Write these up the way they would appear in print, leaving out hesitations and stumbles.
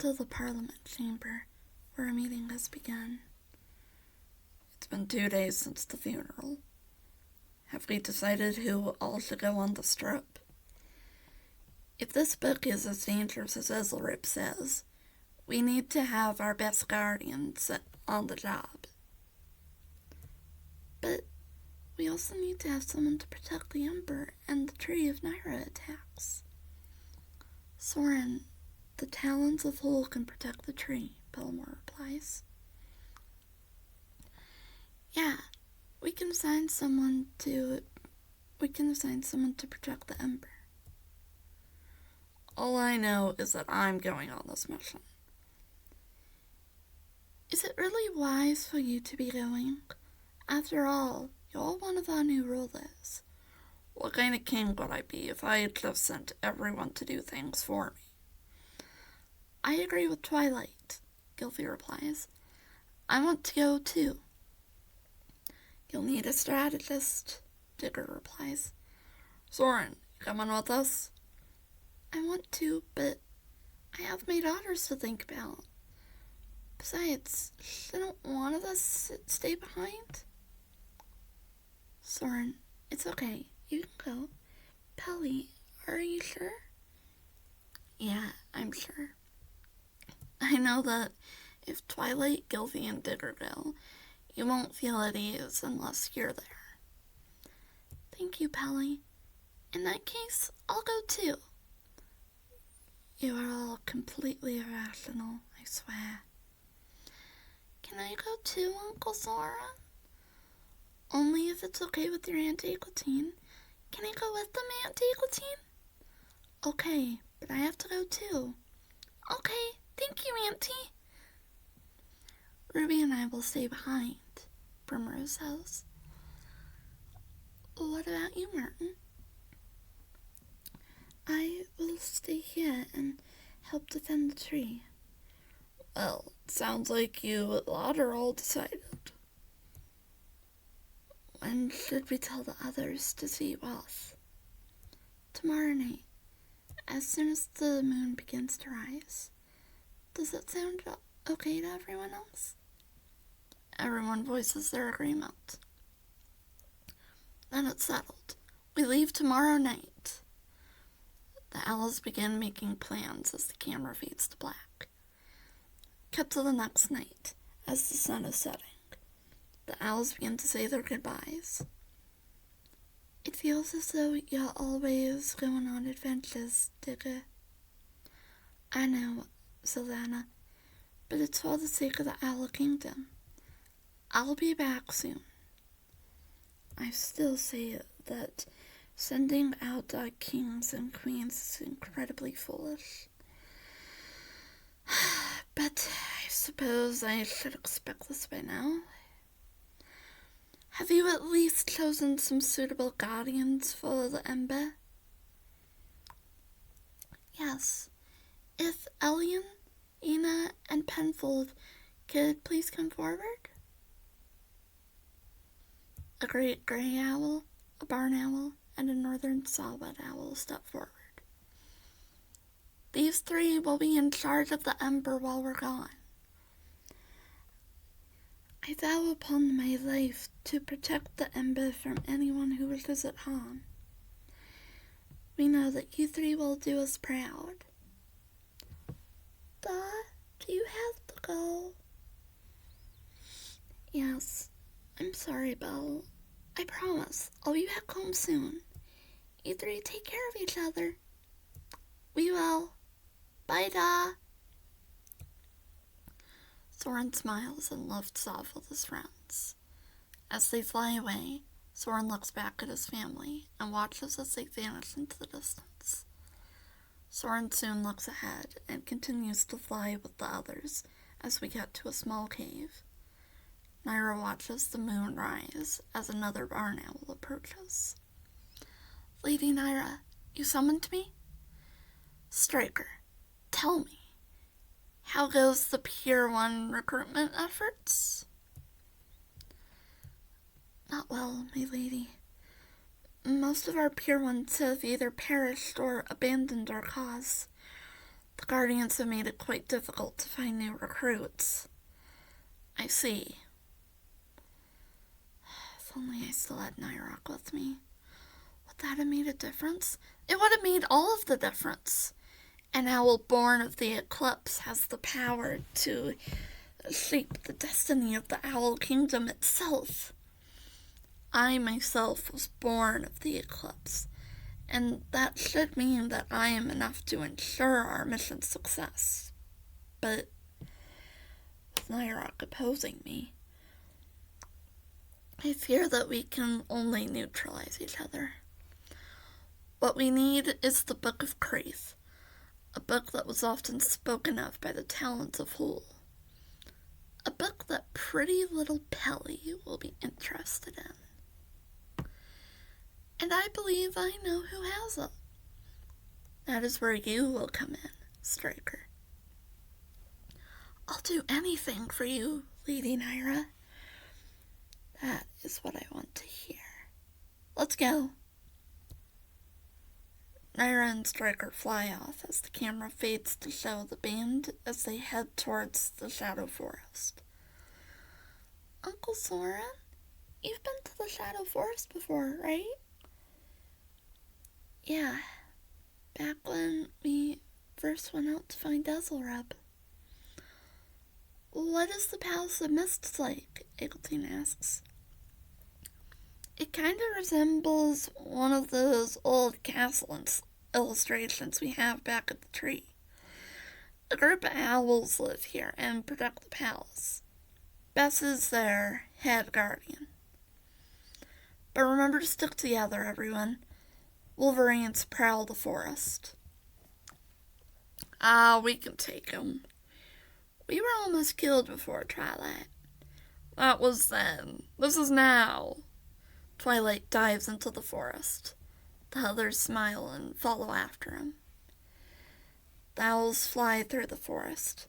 to the Parliament chamber, where a meeting has begun. It's been 2 days since the funeral. Have we decided who all should go on the strip? If this book is as dangerous as Ezzelrip says, we need to have our best guardians on the job. But we also need to have someone to protect the Emperor and the tree if Naira attacks. Soren, the talons of Hole can protect the tree, Bellamore replies. Yeah, we can assign someone to protect the Emperor. All I know is that I'm going on this mission. Is it really wise for you to be going? After all, you're one of our new rulers. What kind of king would I be if I had just sent everyone to do things for me? I agree with Twilight, Gylfi replies. I want to go too. You'll need a strategist, Digger replies. Soren, you coming with us? I want to, but I have my daughters to think about. Besides, shouldn't one of us stay behind? Soren, it's okay. You can go. Pelly, are you sure? Yeah, I'm sure. I know that if Twilight, Gylfi, and Digger go, you won't feel at ease unless you're there. Thank you, Pelly. In that case, I'll go too. You are all completely irrational, I swear. Can I go too, Uncle Soren? Only if it's okay with your Aunt Aquatine. Can I go with them, Aunt Aquatine? Okay, but I have to go too. Okay, thank you, Auntie. Ruby and I will stay behind, Primrose says. What about you, Martin? I will stay here and help defend the tree. Well, it sounds like you lot are all decided. When should we tell the others to see Roth? Tomorrow night, as soon as the moon begins to rise. Does that sound okay to everyone else? Everyone voices their agreement. Then it's settled. We leave tomorrow night. The owls begin making plans as the camera fades to black. Cut to the next night, as the sun is setting. The owls begin to say their goodbyes. It feels as though you're always going on adventures, Digger. I know, Savannah, but it's for the sake of the Owl Kingdom. I'll be back soon. I still say that sending out our kings and queens is incredibly foolish. But I suppose I should expect this by now. Have you at least chosen some suitable guardians for the Ember? Yes. If Elian, Ina, and Penfold could please come forward? A great gray owl, a barn owl, and a northern saw-whet owl step forward. These three will be in charge of the Ember while we're gone. I vow upon my life to protect the Ember from anyone who wishes it harm. We know that you three will do us proud. Dad, do you have to go? Yes, I'm sorry, Belle. I promise I'll be back home soon. You three take care of each other. We will. Bye, Da. Soren smiles and lifts off with his friends. As they fly away, Soren looks back at his family and watches as they vanish into the distance. Soren soon looks ahead and continues to fly with the others as we get to a small cave. Naira watches the moon rise as another barn owl approaches. Lady Naira, you summoned me? Striker, tell me, how goes the Pier 1 recruitment efforts? Not well, my lady. Most of our Pier 1s have either perished or abandoned our cause. The Guardians have made it quite difficult to find new recruits. I see. If only I still had Nyrock with me. Would that have made a difference? It would have made all of the difference. An owl born of the eclipse has the power to shape the destiny of the Owl Kingdom itself. I myself was born of the eclipse, and that should mean that I am enough to ensure our mission's success. But with Nyrock opposing me, I fear that we can only neutralize each other. What we need is the Book of Kraith, a book that was often spoken of by the Talons of Hool. A book that pretty little Pelly will be interested in. And I believe I know who has it. That is where you will come in, Striker. I'll do anything for you, Lady Nyra. That is what I want to hear. Let's go. Nyra and Striker fly off as the camera fades to show the band as they head towards the Shadow Forest. Uncle Soren, you've been to the Shadow Forest before, right? Yeah, back when we first went out to find Ezelreb. What is the Palace of Mists like? Eglantine asks. It kind of resembles one of those old castle illustrations we have back at the tree. A group of owls live here and protect the palace. Bess is their head guardian. But remember to stick together, everyone. Wolverines prowl the forest. We can take 'em. We were almost killed before Twilight. That was then. This is now. Twilight dives into the forest. The others smile and follow after him. The owls fly through the forest.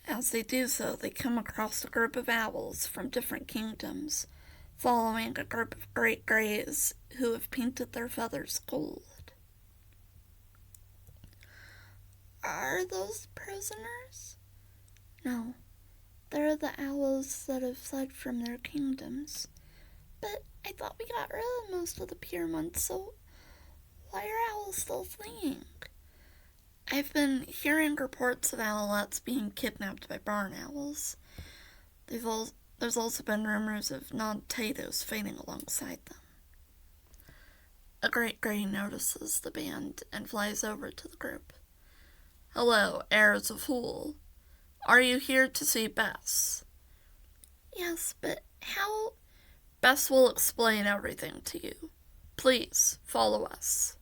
As they do so, they come across a group of owls from different kingdoms, following a group of great greys who have painted their feathers gold. Are those prisoners? No, they're the owls that have fled from their kingdoms. But I thought we got rid of most of the Pyramids, so why are owls still fleeing? I've been hearing reports of owlets being kidnapped by barn owls. There's also been rumors of non-Tatos fighting alongside them. A great grey notices the band and flies over to the group. Hello, heirs of Hool. Are you here to see Bess? Yes, but how? Bess will explain everything to you. Please, follow us.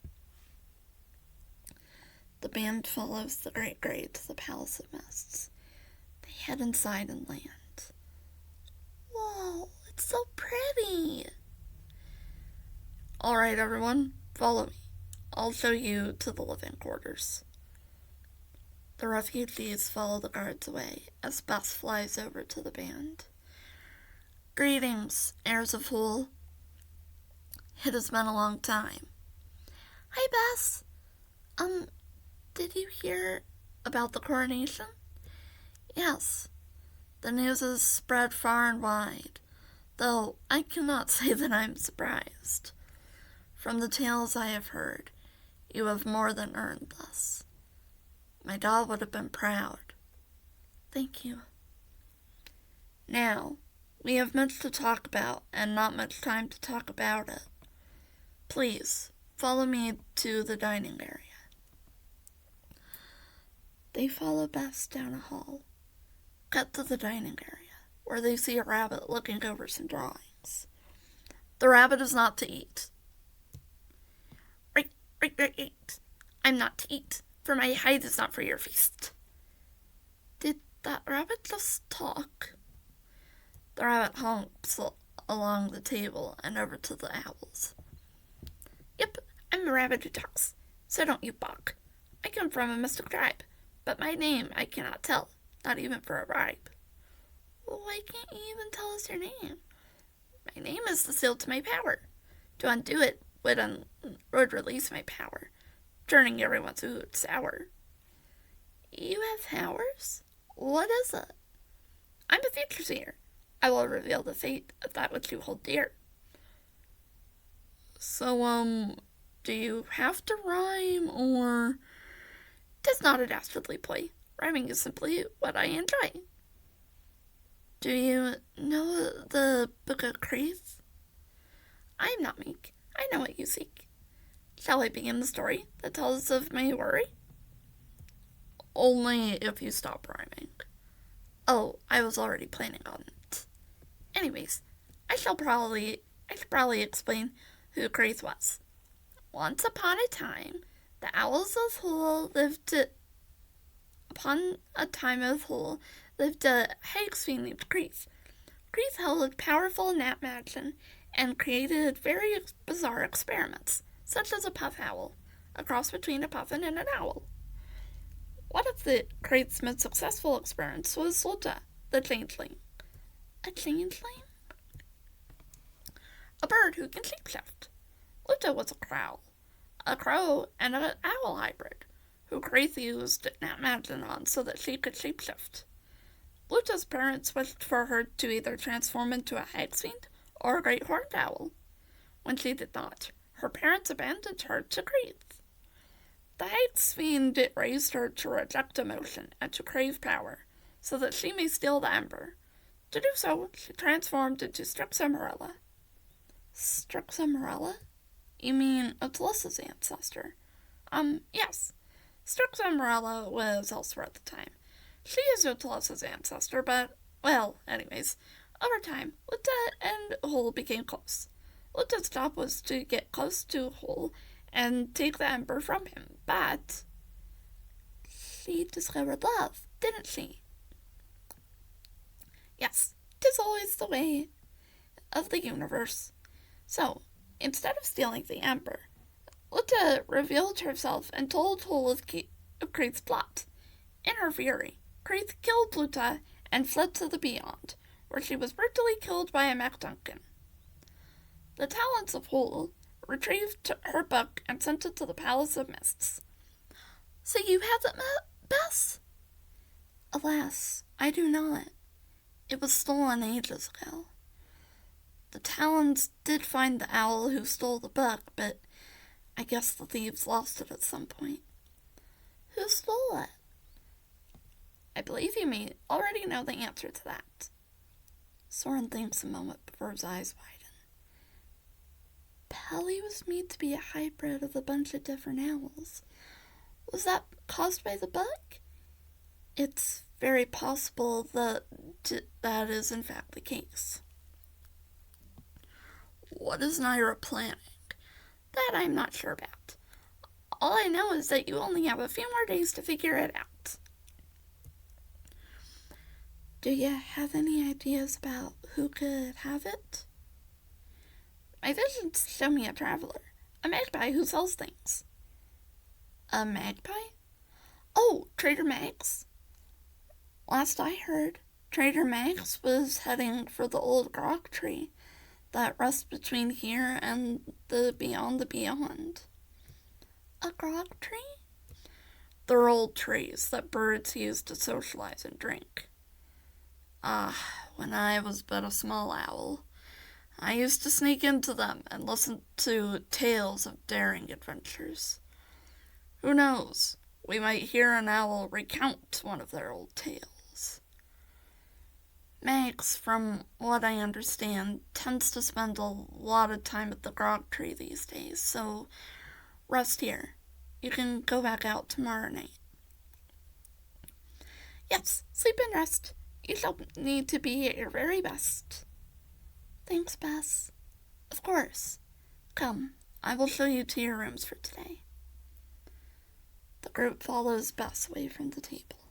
The band follows the Great Grey to the Palace of Mists. They head inside and land. Whoa, it's so pretty. Alright, everyone, follow me. I'll show you to the living quarters. The refugees follow the guards away as Bess flies over to the band. Greetings, heirs of Hool. It has been a long time. Hi, Bess. Did you hear about the coronation? Yes. The news has spread far and wide, though I cannot say that I'm surprised. From the tales I have heard, you have more than earned this. My doll would have been proud. Thank you. Now, we have much to talk about and not much time to talk about it. Please, follow me to the dining area. They follow Bess down a hall. Cut to the dining area, where they see a rabbit looking over some drawings. The rabbit is not to eat. Right. I'm not to eat, for my hide is not for your feast. Did that rabbit just talk? The rabbit humps along the table and over to the owls. Yep, I'm a rabbit who talks, so don't you balk. I come from a mystic tribe, but my name I cannot tell, not even for a bribe. Well, why can't you even tell us your name? My name is the seal to my power. To undo it would release my power, turning everyone's food sour. have powers? What is it? I'm a future seer. I will reveal the fate of that which you hold dear. So, do you have to rhyme, or? 'Tis not a dastardly ploy. Rhyming is simply what I enjoy. Do you know the Book of Creath? I am not meek. I know what you seek. Shall I begin the story that tells of my worry? Only if you stop rhyming. Oh, I was already planning on it. Anyways, I should probably explain who Creath was. Once upon a time, the owls of Hull lived a hag named Creath. Creath held powerful gnat magic and created very bizarre experiments, such as a puff owl, a cross between a puffin and an owl. One of the Creath's most successful experiments was Luta, the changeling. A changeling? A bird who can shapeshift. Luta was a crow and an owl hybrid, who Creath used gnat magic on so that she could shapeshift. Luta's parents wished for her to either transform into a hagsfiend or a great horned owl. When she did not, her parents abandoned her to Creath. The hagsfiend raised her to reject emotion and to crave power, so that she may steal the ember. To do so, she transformed into Strixamarilla. Strixamarilla? You mean Otilus's ancestor? Yes. Strixamarilla was elsewhere at the time. She is Otilus's ancestor, but, well, anyways, over time, Luta and Hull became close. Luta's job was to get close to Hull and take the ember from him, but she discovered love, didn't she? Yes, 'tis always the way of the universe. So, instead of stealing the ember, Luta revealed herself and told Hull of Creath's plot. In her fury, Creath killed Luta and fled to the Beyond, where she was brutally killed by a MacDuncan. The talents of Hull retrieved her book and sent it to the Palace of Mists. So you haven't met Bess? Alas, I do not. It was stolen ages ago. The Talons did find the owl who stole the book, but I guess the thieves lost it at some point. Who stole it? I believe you may already know the answer to that. Soren thinks a moment before his eyes widen. Pelly was made to be a hybrid of a bunch of different owls. Was that caused by the bug? It's very possible that that is in fact the case. What is Naira planning? That I'm not sure about. All I know is that you only have a few more days to figure it out. Do you have any ideas about who could have it? My visions show me a traveler, a magpie who sells things. A magpie? Oh, Trader Max? Last I heard, Trader Max was heading for the old grog tree that rests between here and the beyond. A grog tree? They're old trees that birds use to socialize and drink. When I was but a small owl, I used to sneak into them and listen to tales of daring adventures. Who knows? We might hear an owl recount one of their old tales. Max, from what I understand, tends to spend a lot of time at the grog tree these days, so rest here. You can go back out tomorrow night. Yes, sleep and rest. You shall need to be at your very best. Thanks, Bess. Of course. Come, I will show you to your rooms for today. The group follows Bess away from the table.